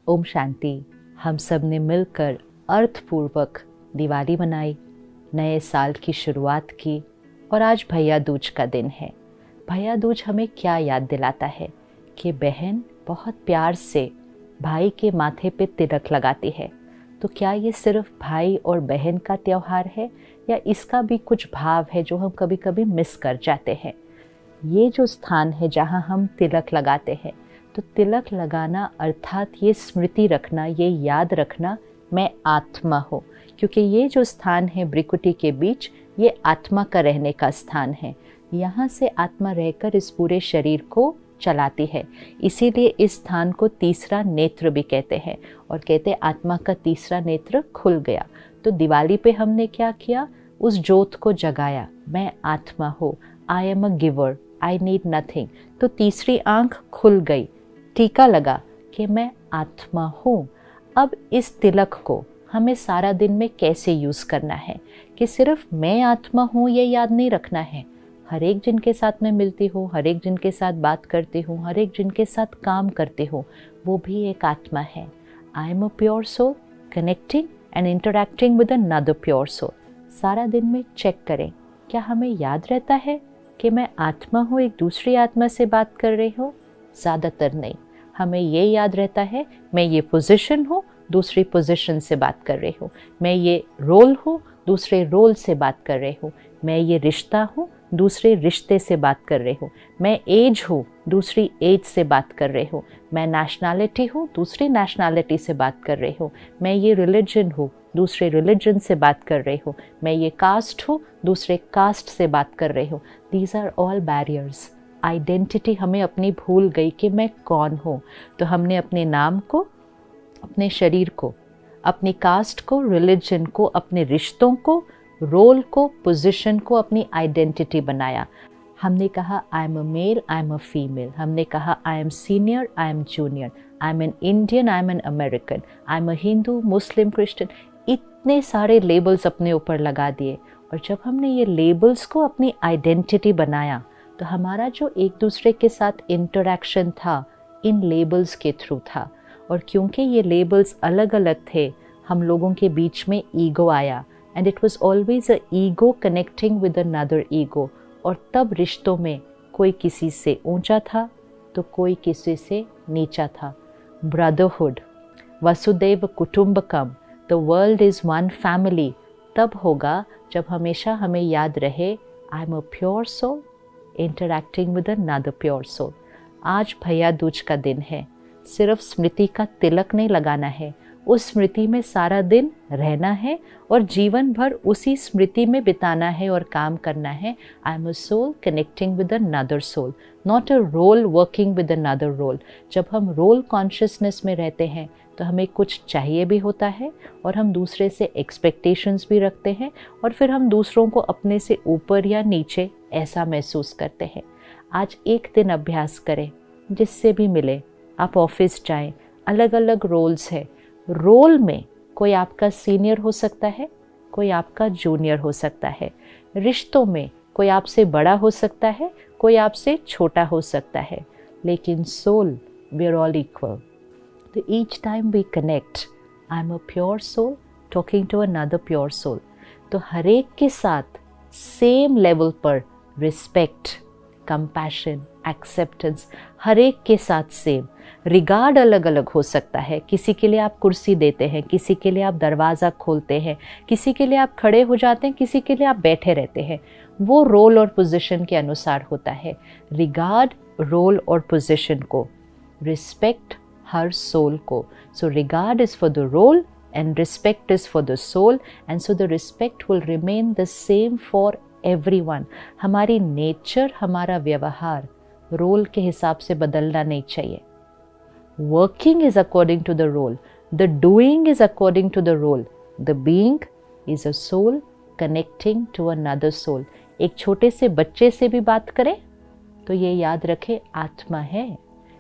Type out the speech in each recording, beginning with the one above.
ओम शांति। हम सब ने मिलकर अर्थपूर्वक दिवाली मनाई, नए साल की शुरुआत की और आज भैया दूज का दिन है। भैया दूज हमें क्या याद दिलाता है कि बहन बहुत प्यार से भाई के माथे पे तिलक लगाती है। तो क्या ये सिर्फ भाई और बहन का त्योहार है या इसका भी कुछ भाव है जो हम कभी कभी मिस कर जाते हैं। ये जो स्थान है जहाँ हम तिलक लगाते हैं, तो तिलक लगाना अर्थात ये स्मृति रखना, ये याद रखना मैं आत्मा हूँ, क्योंकि ये जो स्थान है ब्रिकुटी के बीच, ये आत्मा का रहने का स्थान है। यहाँ से आत्मा रहकर इस पूरे शरीर को चलाती है। इसीलिए इस स्थान को तीसरा नेत्र भी कहते हैं और कहते हैं आत्मा का तीसरा नेत्र खुल गया। तो दिवाली पे हमने क्या किया, उस ज्योत को जगाया। मैं आत्मा हूँ, आई am a giver, I need nothing. तो तीसरी आंख खुल गई, टीका लगा कि मैं आत्मा हूँ। अब इस तिलक को हमें सारा दिन में कैसे यूज़ करना है कि सिर्फ मैं आत्मा हूँ ये याद नहीं रखना है। हर एक जिनके साथ मैं मिलती हूँ, हर एक जिनके साथ बात करती हूँ, हर एक जिनके साथ काम करती हूँ, वो भी एक आत्मा है। I am a pure soul connecting and interacting with another pure soul. सारा दिन में चेक करें, क्या हमें याद रहता है कि मैं आत्मा हूँ, एक दूसरी आत्मा से बात कर रही हूँ? ज़्यादातर नहीं। हमें ये याद रहता है मैं ये पोजीशन हूँ, दूसरी पोजीशन से बात कर रही हूँ। मैं ये रोल हूँ, दूसरे रोल से बात कर रही हूँ। मैं ये रिश्ता हूँ, दूसरे रिश्ते से बात कर रही हूँ। मैं एज हूँ, दूसरी एज से बात कर रही हूँ। मैं नेशनैलिटी हूँ, दूसरी नेशनैलिटी से बात कर रही हूँ। मैं ये रिलीजन हूँ, दूसरे रिलीजन से बात कर रही हूँ। मैं ये कास्ट हूँ, दूसरे कास्ट से बात कर रही हूँ। These are all barriers. Identity हमें अपनी भूल गई कि मैं कौन हूँ। तो हमने अपने नाम को, अपने शरीर को, अपनी कास्ट को, रिलीजन को, अपने रिश्तों को, रोल को, पोजीशन को अपनी आइडेंटिटी बनाया। हमने कहा I am a male, I am a female. हमने कहा I am senior, I am junior, I am an Indian, I am an American, I am a Hindu, Muslim, Christian. इतने सारे लेबल्स अपने ऊपर लगा दिए। और जब हमने ये लेबल्स को अपनी आइडेंटिटी बनाया, तो हमारा जो एक दूसरे के साथ इंटरैक्शन था इन लेबल्स के थ्रू था। और क्योंकि ये लेबल्स अलग अलग थे, हम लोगों के बीच में ईगो आया, and it was always a ego connecting with another ego. और तब रिश्तों में कोई किसी से ऊंचा था तो कोई किसी से नीचा था। ब्रदरहुड, वसुदैव कुटुंबकम, the world is one family, तब होगा जब हमेशा हमें याद रहे I am a pure soul interacting with another pure soul. आज भैया दूज का दिन है। सिर्फ स्मृति का तिलक नहीं लगाना है, उस स्मृति में सारा दिन रहना है और जीवन भर उसी स्मृति में बिताना है और काम करना है। I am a soul connecting with another soul, not a role working with another role. जब हम रोल कॉन्शियसनेस में रहते हैं तो हमें कुछ चाहिए भी होता है और हम दूसरे से एक्सपेक्टेशंस भी रखते हैं और फिर हम दूसरों को अपने से ऊपर या नीचे ऐसा महसूस करते हैं। आज एक दिन अभ्यास करें, जिससे भी मिले। आप ऑफिस जाएं, अलग अलग रोल्स है। रोल में कोई आपका सीनियर हो सकता है, कोई आपका जूनियर हो सकता है। रिश्तों में कोई आपसे बड़ा हो सकता है, कोई आपसे छोटा हो सकता है। लेकिन soul, we are all equal. तो each time we connect, I am a pure soul talking to another pure soul. तो हर एक के साथ सेम लेवल पर रिस्पेक्ट, कंपैशन, एक्सेप्टेंस, हर एक के साथ सेम। रिगार्ड अलग अलग हो सकता है। किसी के लिए आप कुर्सी देते हैं, किसी के लिए आप दरवाज़ा खोलते हैं, किसी के लिए आप खड़े हो जाते हैं, किसी के लिए आप बैठे रहते हैं। वो रोल और पोजीशन के अनुसार होता है। रिगार्ड रोल और पोजीशन को, रिस्पेक्ट हर सोल को। So regard is for the role and respect is for the soul, and so the respect will remain the same for everyone. हमारी नेचर, हमारा व्यवहार रोल के हिसाब से बदलना नहीं चाहिए। Working is according to the role, the doing is according to the role, the being is a soul connecting to another soul. एक छोटे से बच्चे से भी बात करें तो ये याद रखें आत्मा है।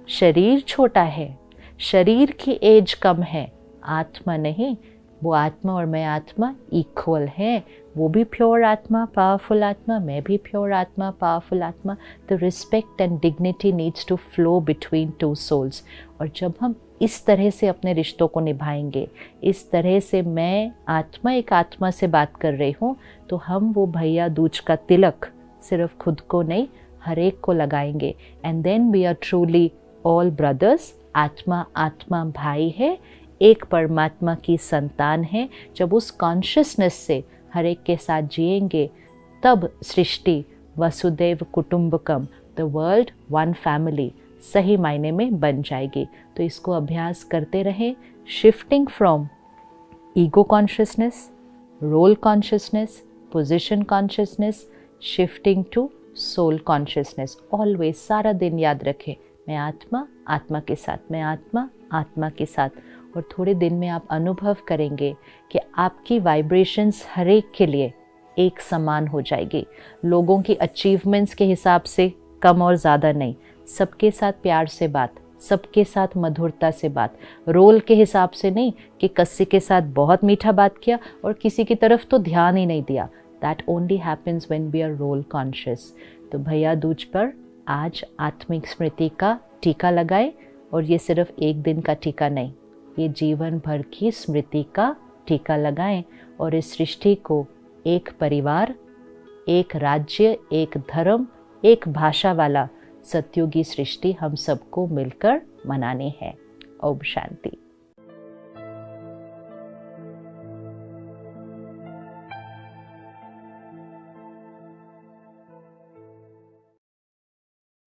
शरीर छोटा है, शरीर की एज कम है, आत्मा नहीं। वो आत्मा और मैं आत्मा इक्वल हैं। वो भी प्योर आत्मा, पावरफुल आत्मा, मैं भी प्योर आत्मा, पावरफुल आत्मा। The respect and dignity needs to flow between two souls. और जब हम इस तरह से अपने रिश्तों को निभाएंगे, इस तरह से मैं आत्मा एक आत्मा से बात कर रही हूँ, तो हम वो भैया दूज का तिलक सिर्फ खुद को नहीं, हर एक को लगाएंगे। And then we are truly all brothers. आत्मा आत्मा भाई है, एक परमात्मा की संतान है। जब उस कॉन्शियसनेस से हर एक के साथ जिएंगे, तब सृष्टि वसुदैव कुटुंबकम, द वर्ल्ड वन फैमिली, सही मायने में बन जाएगी। तो इसको अभ्यास करते रहें, shifting from ego consciousness, role consciousness, position consciousness, shifting to soul consciousness. Always, सारा दिन याद रखें, मैं आत्मा आत्मा के साथ, मैं आत्मा आत्मा के साथ। और थोड़े दिन में आप अनुभव करेंगे कि आपकी वाइब्रेशंस हर एक के लिए एक समान हो जाएगी। लोगों की अचीवमेंट्स के हिसाब से कम और ज़्यादा नहीं, सबके साथ प्यार से बात, सबके साथ मधुरता से बात, रोल के हिसाब से नहीं कि किसी के साथ बहुत मीठा बात किया और किसी की तरफ तो ध्यान ही नहीं दिया। That only happens when we are role conscious. तो भैया दूज पर आज आत्मिक स्मृति का टीका लगाएं, और ये सिर्फ एक दिन का टीका नहीं, ये जीवन भर की स्मृति का टीका लगाएं। और इस सृष्टि को एक परिवार, एक राज्य, एक धर्म, एक भाषा वाला सतयुगी सृष्टि हम सबको मिलकर मनानी है। ओम शांति।